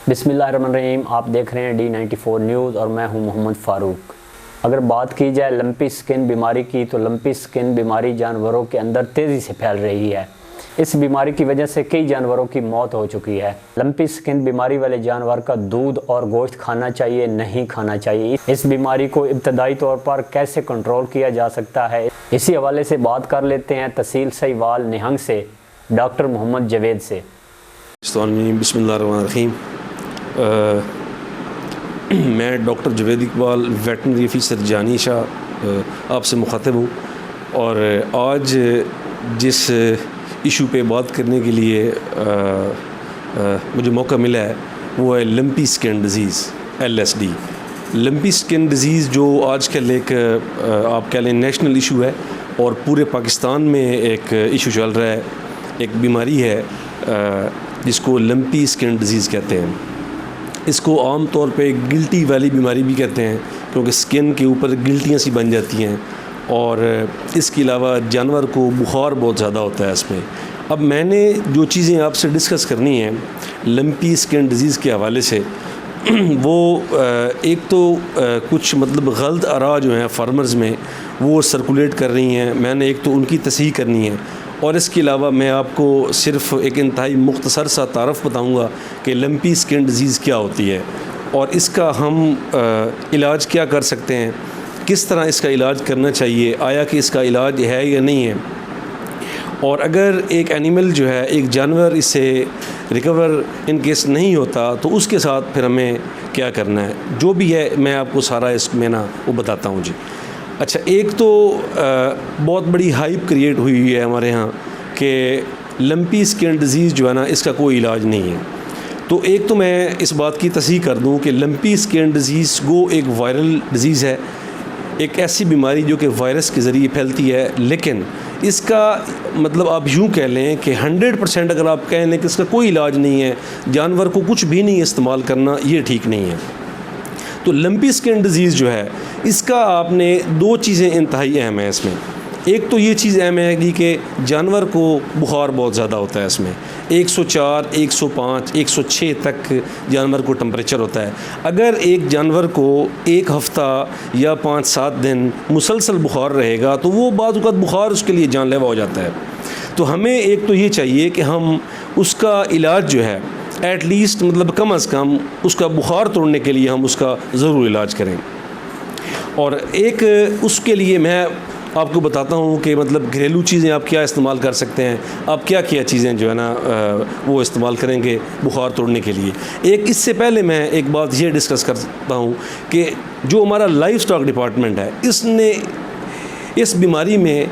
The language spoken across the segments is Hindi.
बिस्मिल्लाहिर्रहमानिर्रहीम। आप देख रहे हैं D94 न्यूज़ और मैं हूं मोहम्मद फ़ारूक। अगर बात की जाए लंपी स्किन बीमारी की, तो लंपी स्किन बीमारी जानवरों के अंदर तेज़ी से फैल रही है। इस बीमारी की वजह से कई जानवरों की मौत हो चुकी है। लंपी स्किन बीमारी वाले जानवर का दूध और गोश्त खाना चाहिए, नहीं खाना चाहिए। इस बीमारी को इब्तदाई तौर पर कैसे कंट्रोल किया जा सकता है, इसी हवाले से बात कर लेते हैं तहसील सहीवाल निहंग से डॉक्टर मोहम्मद जवेद से। बिस्मिल्लाहिर्रहमानिर्रहीम। मैं doctor Javed Iqbal veterinary officer जानी शाह आपसे मुखातिब हूँ और आज जिस इशू पे बात करने के लिए मुझे मौका मिला है वो है lumpy skin disease LSD। Lumpy skin disease जो आजकल एक आप कह लें नेशनल इशू है और पूरे पाकिस्तान में एक इशू चल रहा है। एक बीमारी है जिसको लंपी स्किन डिज़ीज़ कहते हैं। इसको आम तौर पे गिल्टी वाली बीमारी भी कहते हैं क्योंकि स्किन के ऊपर गिल्टियाँ सी बन जाती हैं और इसके अलावा जानवर को बुखार बहुत ज़्यादा होता है इसमें। अब मैंने जो चीज़ें आपसे डिस्कस करनी हैं लंपी स्किन डिज़ीज़ के हवाले से वो एक तो कुछ मतलब गलत आरा जो हैं फार्मर्स में वो सर्कुलेट कर रही हैं, मैंने एक तो उनकी तस्हीह करनी है और इसके अलावा मैं आपको सिर्फ़ एक इंतहाई मुख्तसर सा तारफ़ बताऊँगा कि लंपी स्किन डिज़ीज़ क्या होती है और इसका हम इलाज क्या कर सकते हैं, किस तरह इसका इलाज करना चाहिए, आया कि इसका इलाज है या नहीं है। और अगर एक एनिमल जो है, एक जानवर इससे रिकवर इन केस नहीं होता तो उसके साथ फिर हमें क्या करना है, जो भी है मैं आपको सारा इसमें ना वो बताता हूँ जी। अच्छा, एक तो बहुत बड़ी हाइप क्रिएट हुई है हमारे यहाँ कि लंपी स्किन डिज़ीज़ जो है ना इसका कोई इलाज नहीं है। तो एक तो मैं इस बात की तस्दीक कर दूँ कि लंपी स्किन डिज़ीज़ वो एक वायरल डिज़ीज़ है, एक ऐसी बीमारी जो कि वायरस के ज़रिए फैलती है। लेकिन इसका मतलब आप यूँ कह लें कि 100% अगर आप कह लें कि इसका कोई इलाज नहीं है, जानवर को कुछ भी नहीं इस्तेमाल करना, ये ठीक नहीं है। तो लंपी स्किन डिज़ीज़ जो है इसका आपने दो चीज़ें इंतहाई अहम है इसमें। एक तो ये चीज़ अहम है कि जानवर को बुखार बहुत ज़्यादा होता है इसमें, 104, 105, 106 तक जानवर को टेम्परेचर होता है। अगर एक जानवर को एक हफ़्ता या 5-7 दिन मुसलसल बुखार रहेगा तो वो बाद वक़्त बुखार उसके लिए जानलेवा हो जाता है। तो हमें एक तो ये चाहिए कि हम उसका इलाज जो है एटलीस्ट मतलब कम से कम उसका बुखार तोड़ने के लिए हम उसका ज़रूर इलाज करें। और एक उसके लिए मैं आपको बताता हूँ कि मतलब घरेलू चीज़ें आप क्या इस्तेमाल कर सकते हैं, आप क्या क्या चीज़ें जो है ना वो इस्तेमाल करेंगे बुखार तोड़ने के लिए। एक इससे पहले मैं एक बात ये डिस्कस करता हूँ कि जो हमारा लाइफ स्टॉक डिपार्टमेंट है इसने इस बीमारी में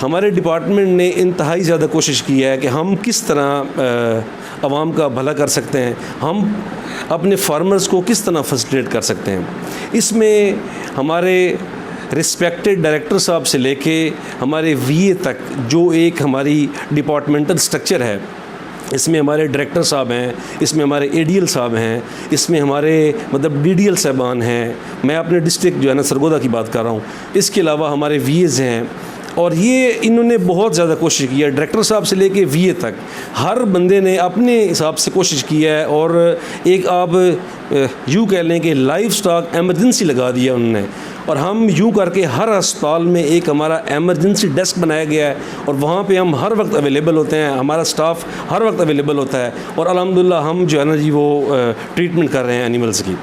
हमारे डिपार्टमेंट ने इंतहाई ज़्यादा कोशिश की है कि हम किस तरह आवाम का भला कर सकते हैं, हम अपने फार्मर्स को किस तरह फैसिलिटेट कर सकते हैं। इसमें हमारे रिस्पेक्टेड डायरेक्टर साहब से लेके हमारे VA तक जो एक हमारी डिपार्टमेंटल स्ट्रक्चर है, इसमें हमारे डायरेक्टर साहब हैं, इसमें हमारे ADL साहब हैं, इसमें हमारे मतलब DDL साहबान हैं, मैं अपने डिस्ट्रिक्ट जो है ना सरगोदा की बात कर रहा हूँ, इसके अलावा हमारे VAs हैं। और ये इन्होंने बहुत ज़्यादा कोशिश की है, डायरेक्टर साहब से लेके VA तक हर बंदे ने अपने हिसाब से कोशिश की है। और एक आप यूँ कह लें कि लाइफ स्टॉक एमरजेंसी लगा दिया उन्होंने, और हम यूँ करके हर अस्पताल में एक हमारा एमरजेंसी डेस्क बनाया गया है और वहाँ पे हम हर वक्त अवेलेबल होते हैं, हमारा स्टाफ हर वक्त अवेलेबल होता है और अल्हम्दुलिल्लाह हम जो है ना जी वो ट्रीटमेंट कर रहे हैं एनिमल्स की।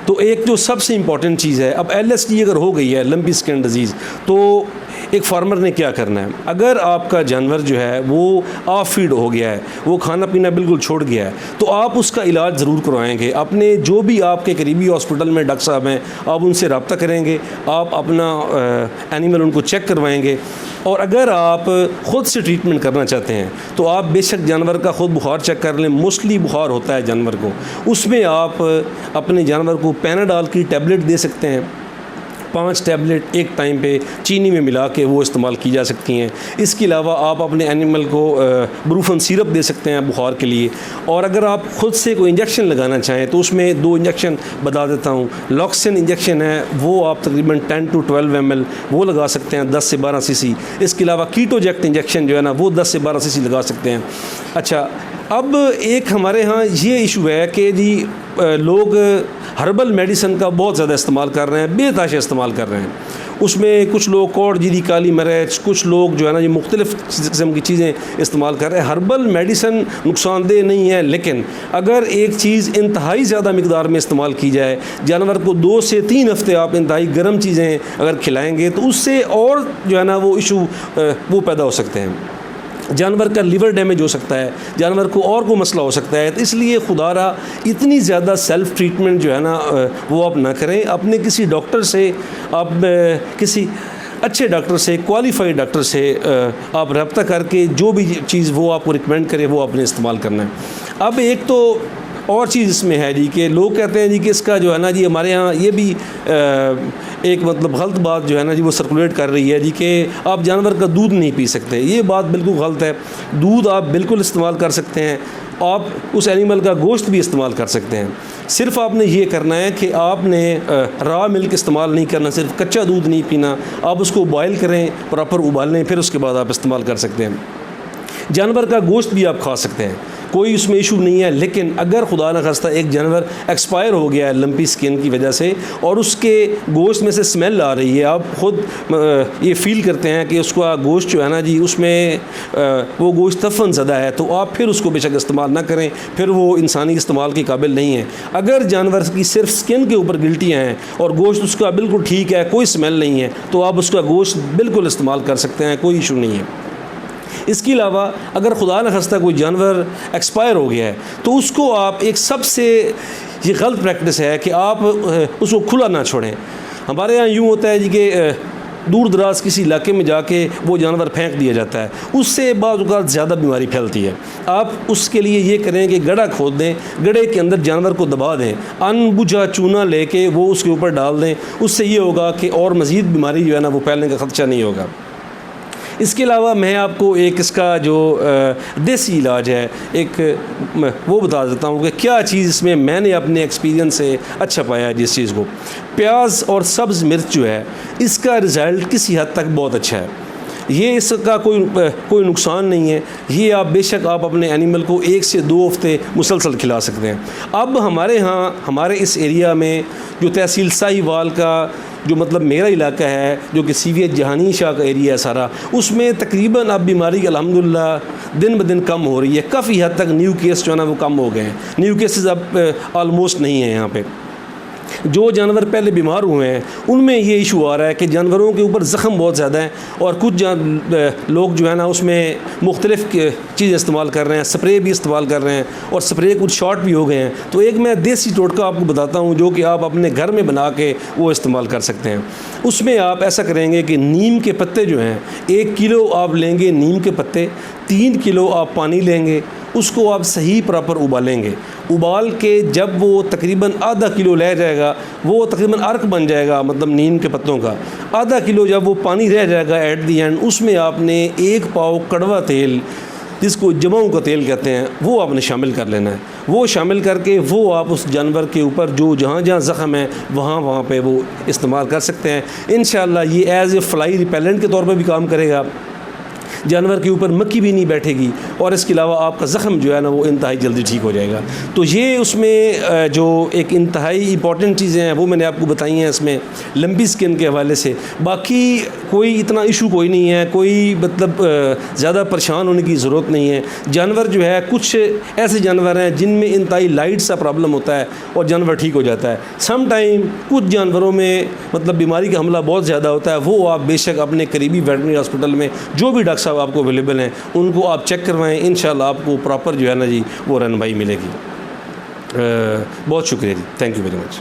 तो एक जो सबसे इम्पॉर्टेंट चीज़ है, अब LSD अगर हो गई है लंपी स्किन डिज़ीज़, तो एक फार्मर ने क्या करना है। अगर आपका जानवर जो है वो ऑफ फीड हो गया है, वो खाना पीना बिल्कुल छोड़ गया है, तो आप उसका इलाज ज़रूर करवाएंगे। अपने जो भी आपके करीबी हॉस्पिटल में डॉक्टर साहब हैं आप उनसे रब्ता करेंगे, आप अपना एनिमल उनको चेक करवाएंगे। और अगर आप ख़ुद से ट्रीटमेंट करना चाहते हैं तो आप बेशक जानवर का ख़ुद बुखार चेक कर लें, मोस्टली बुखार होता है जानवर को, उसमें आप अपने जानवर को पैनाडॉल की टैबलेट दे सकते हैं 5 टैबलेट एक टाइम पे चीनी में मिला के वो इस्तेमाल की जा सकती हैं। इसके अलावा आप अपने एनिमल को ब्रूफन सिरप दे सकते हैं बुखार के लिए। और अगर आप ख़ुद से कोई इंजेक्शन लगाना चाहें तो उसमें 2 इंजेक्शन बता देता हूँ। लॉक्सिन इंजेक्शन है वो आप तकरीबन 10 to 12 ml वो लगा सकते हैं 10 से 12 cc। इसके अलावा कीटोजेक्ट इंजेक्शन जो है ना वो 10 से 12 cc लगा सकते हैं। अच्छा, अब एक हमारे यहाँ ये इशू है कि जी लोग हर्बल मेडिसन का बहुत ज़्यादा इस्तेमाल कर रहे हैं, बेतहाशा इस्तेमाल कर रहे हैं। उसमें कुछ लोग कौड़ जीरी, काली मिर्च, कुछ लोग जो है ना ये मुख्तलिफ़ किस्म की चीज़ें इस्तेमाल कर रहे हैं। हर्बल मेडिसन नुकसानदेह नहीं है, लेकिन अगर एक चीज़ इंतहाई ज़्यादा मिकदार में इस्तेमाल की जाए, जानवर को 2 से 3 हफ्ते आप इंतहाई गर्म चीज़ें अगर खिलाएँगे तो उससे और जो है ना वो इशू वो पैदा हो सकते हैं। जानवर का लिवर डैमेज हो सकता है, जानवर को और को मसला हो सकता है। तो इसलिए खुदारा इतनी ज़्यादा सेल्फ़ ट्रीटमेंट जो है ना वो आप ना करें। अपने किसी डॉक्टर से, आप किसी अच्छे डॉक्टर से, क्वालिफाइड डॉक्टर से आप रब्ता करके जो भी चीज़ वो आपको रिकमेंड करे वो आपने इस्तेमाल करना है। अब एक तो और चीज़ इसमें है जी कि लोग कहते हैं जी कि इसका जो है ना जी हमारे यहाँ ये भी एक मतलब गलत बात जो है ना जी वो सर्कुलेट कर रही है जी कि आप जानवर का दूध नहीं पी सकते। ये बात बिल्कुल गलत है। दूध आप बिल्कुल इस्तेमाल कर सकते हैं, आप उस एनिमल का गोश्त भी इस्तेमाल कर सकते हैं। सिर्फ आपने ये करना है कि आपने रॉ मिल्क इस्तेमाल नहीं करना, सिर्फ कच्चा दूध नहीं पीना। आप उसको बॉयल करें, प्रॉपर उबालें, फिर उसके बाद आप इस्तेमाल कर सकते हैं। जानवर का गोश्त भी आप खा सकते हैं, कोई उसमें इशू नहीं है। लेकिन अगर खुदा न खास्ता एक जानवर एक्सपायर हो गया है लंपी स्किन की वजह से और उसके गोश्त में से स्मेल आ रही है, आप ख़ुद ये फ़ील करते हैं कि उसका गोश्त जो है ना जी उसमें वो गोश्त तफन ज़्यादा है, तो आप फिर उसको बेशक इस्तेमाल ना करें, फिर वो इंसानी इस्तेमाल के काबिल नहीं है। अगर जानवर की सिर्फ स्किन के ऊपर गिल्टियाँ हैं और गोश्त उसका बिल्कुल ठीक है, कोई स्मेल नहीं है, तो आप उसका गोश्त बिल्कुल इस्तेमाल कर सकते हैं, कोई इशू नहीं है। इसके अलावा अगर खुदा न खास्ता कोई जानवर एक्सपायर हो गया है तो उसको आप एक सबसे ये गलत प्रैक्टिस है कि आप उसको खुला ना छोड़ें। हमारे यहाँ यूँ होता है जी कि दूर दराज किसी इलाके में जाके वो जानवर फेंक दिया जाता है, उससे बाज़ औक़ात ज़्यादा बीमारी फैलती है। आप उसके लिए ये करें कि गड्ढा खोद दें, गड्ढे के अंदर जानवर को दबा दें, अनबुझा चूना लेके वो उसके ऊपर डाल दें। उससे ये होगा कि और मज़ीद बीमारी जो है ना वो फैलने का ख़दशा नहीं होगा। इसके अलावा मैं आपको एक इसका जो देसी इलाज है एक वो बता देता हूँ कि क्या चीज़ इसमें मैंने अपने एक्सपीरियंस से अच्छा पाया है। जिस चीज़ को प्याज और सब्ज़ मिर्च जो है इसका रिज़ल्ट किसी हद तक बहुत अच्छा है। ये इसका कोई नुकसान नहीं है। ये आप बेशक आप अपने एनिमल को 1 से 2 हफ्ते मुसलसल खिला सकते हैं। अब हमारे यहाँ हमारे इस एरिया में जो तहसील साहिवाल का जो मतलब मेरा इलाका है जो कि CVH जहानी शाह का एरिया है सारा, उसमें तकरीबन अब बीमारी अल्हम्दुलिल्लाह दिन ब दिन कम हो रही है। काफ़ी हद तक न्यू केस जो है ना वो कम हो गए हैं। न्यू केसेस अब ऑलमोस्ट नहीं है यहाँ पे। जो जानवर पहले बीमार हुए हैं उनमें ये इशू आ रहा है कि जानवरों के ऊपर ज़ख़म बहुत ज़्यादा है और कुछ लोग जो है ना उसमें मुख्तलिफ़ चीज़ें इस्तेमाल कर रहे हैं, स्प्रे भी इस्तेमाल कर रहे हैं और स्प्रे कुछ शॉर्ट भी हो गए हैं। तो एक मैं देसी टोटका आपको बताता हूँ जो कि आप अपने घर में बना के वो इस्तेमाल कर सकते हैं। उसमें आप ऐसा करेंगे कि नीम के पत्ते जो हैं 1 किलो आप लेंगे नीम के पत्ते, 3 किलो आप पानी लेंगे, उसको आप सही प्रॉपर उबालेंगे। उबाल के जब वो तकरीबन आधा किलो रह जाएगा, वो तकरीबन अर्क बन जाएगा मतलब नीम के पत्तों का। आधा किलो जब वो पानी रह जाएगा एट दी एंड, उसमें आपने 1 पाव कड़वा तेल जिसको जमाऊ का तेल कहते हैं वो आपने शामिल कर लेना है। वो शामिल करके वो आप उस जानवर के ऊपर जो जहाँ जहाँ ज़ख़म है वहाँ पे वो इस्तेमाल कर सकते हैं। इंशाअल्लाह ये एज़ ए फ्लाई रिपेलेंट के तौर पर भी काम करेगा, जानवर के ऊपर मक्खी भी नहीं बैठेगी और इसके अलावा आपका ज़ख़म जो है ना वो इंतहाई जल्दी ठीक हो जाएगा। तो ये उसमें जो एक इंतहाई इंपॉर्टेंट चीज़ें हैं वो मैंने आपको बताई हैं इसमें लंबी स्किन के हवाले से। बाकी कोई इतना इशू कोई नहीं है, कोई मतलब ज़्यादा परेशान होने की ज़रूरत नहीं है। जानवर जो है कुछ ऐसे जानवर हैं जिनमें इंतहाई लाइट सा प्रॉब्लम होता है और जानवर ठीक हो जाता है। सम टाइम कुछ जानवरों में मतलब बीमारी का हमला बहुत ज़्यादा होता है, वो आप बेशक अपने करीबी वेटरनरी हॉस्पिटल में जो भी डॉक्टर आपको अवेलेबल हैं उनको आप चेक करवाएं। इंशाल्लाह आपको प्रॉपर जो है ना जी वो रहनुमाई मिलेगी। बहुत शुक्रिया जी, थैंक यू वेरी मच।